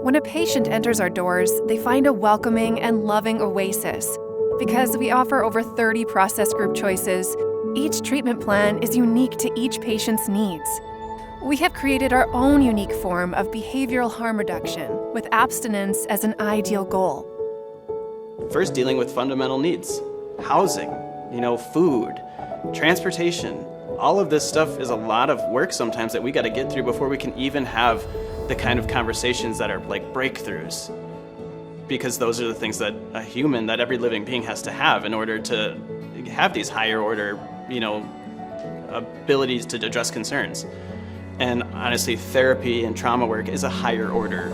When a patient enters our doors, they find a welcoming and loving oasis. Because we offer over 30 process group choices, each treatment plan is unique to each patient's needs. We have created our own unique form of behavioral harm reduction, with abstinence as an ideal goal. First, dealing with fundamental needs. Housing, food, transportation. All of this stuff is a lot of work sometimes that we got to get through before we can even have the kind of conversations that are like breakthroughs. Because those are the things that a human, that every living being has to have in order to have these higher order, abilities to address concerns. And honestly, therapy and trauma work is a higher order.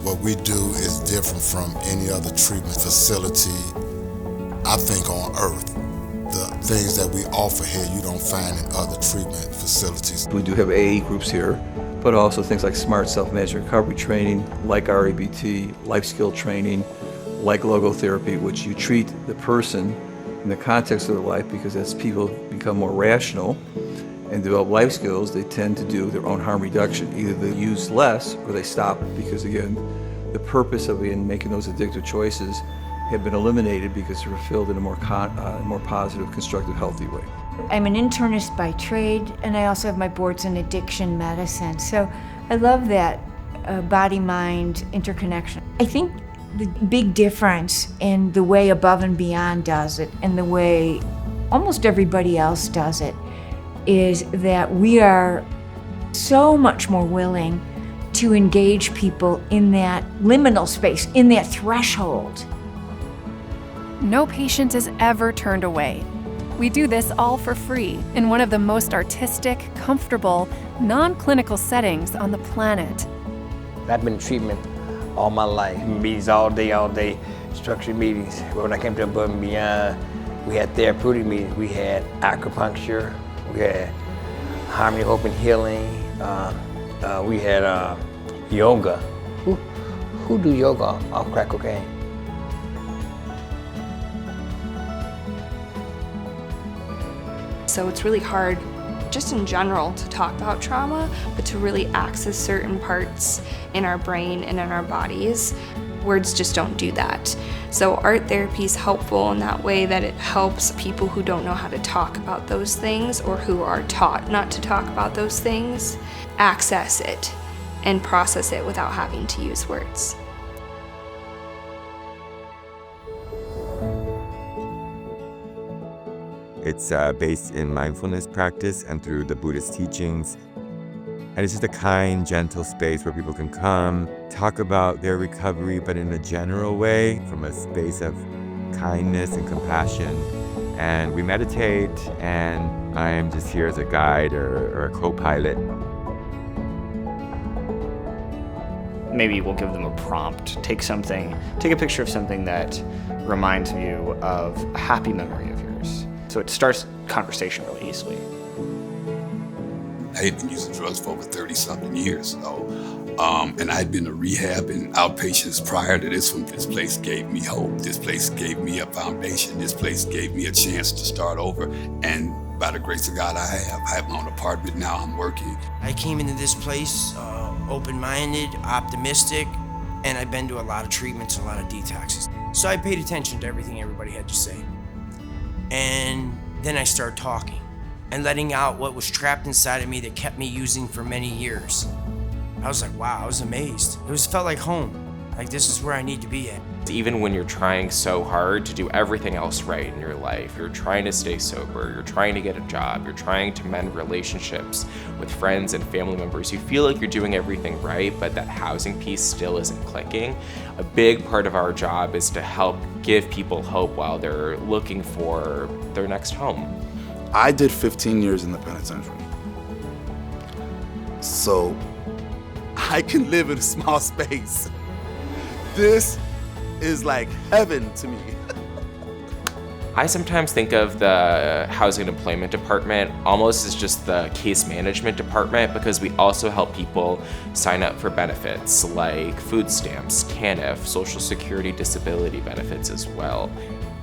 What we do is different from any other treatment facility, I think, on earth. The things that we offer here you don't find in other treatment facilities. We do have AA groups here, but also things like smart self-management recovery training, like RABT, life skill training, like logotherapy, which you treat the person in the context of their life, because as people become more rational and develop life skills, they tend to do their own harm reduction. Either they use less or they stop, because again, the purpose of making those addictive choices have been eliminated because they're fulfilled in a more positive, constructive, healthy way. I'm an internist by trade, and I also have my boards in addiction medicine. So I love that body-mind interconnection. I think the big difference in the way Above and Beyond does it and the way almost everybody else does it is that we are so much more willing to engage people in that liminal space, in that threshold. No patient is ever turned away. We do this all for free in one of the most artistic, comfortable, non-clinical settings on the planet. I've been in treatment all my life. Meetings all day, structured meetings. When I came to Above and Beyond, we had therapeutic meetings. We had acupuncture, we had harmony, hope, and healing. We had yoga. Who do yoga off crack cocaine? So it's really hard, just in general, to talk about trauma, but to really access certain parts in our brain and in our bodies. Words just don't do that. So art therapy is helpful in that way, that it helps people who don't know how to talk about those things or who are taught not to talk about those things, access it and process it without having to use words. It's based in mindfulness practice and through the Buddhist teachings. And it's just a kind, gentle space where people can come, talk about their recovery, but in a general way, from a space of kindness and compassion. And we meditate, and I am just here as a guide or a co-pilot. Maybe we'll give them a prompt. Take a picture of something that reminds you of a happy memory of yours. So it starts conversation really easily. I had been using drugs for over 30-something years, and I'd been to rehab and outpatients prior to this one. This place gave me hope. This place gave me a foundation. This place gave me a chance to start over. And by the grace of God, I have my own apartment now. I'm working. I came into this place open-minded, optimistic, and I've been to a lot of treatments, a lot of detoxes. So I paid attention to everything everybody had to say. And then I started talking and letting out what was trapped inside of me that kept me using for many years. I was like, wow, I was amazed. It felt like home. Like, this is where I need to be at. Even when you're trying so hard to do everything else right in your life, you're trying to stay sober, you're trying to get a job, you're trying to mend relationships with friends and family members, you feel like you're doing everything right, but that housing piece still isn't clicking. A big part of our job is to help give people hope while they're looking for their next home. I did 15 years in the penitentiary. So I can live in a small space. This is like heaven to me. I sometimes think of the Housing and Employment Department almost as just the case management department, because we also help people sign up for benefits like food stamps, TANF, Social Security disability benefits as well.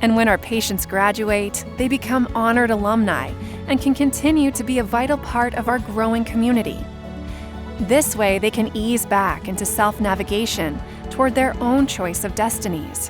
And when our patients graduate, they become honored alumni and can continue to be a vital part of our growing community. This way, they can ease back into self-navigation toward their own choice of destinies.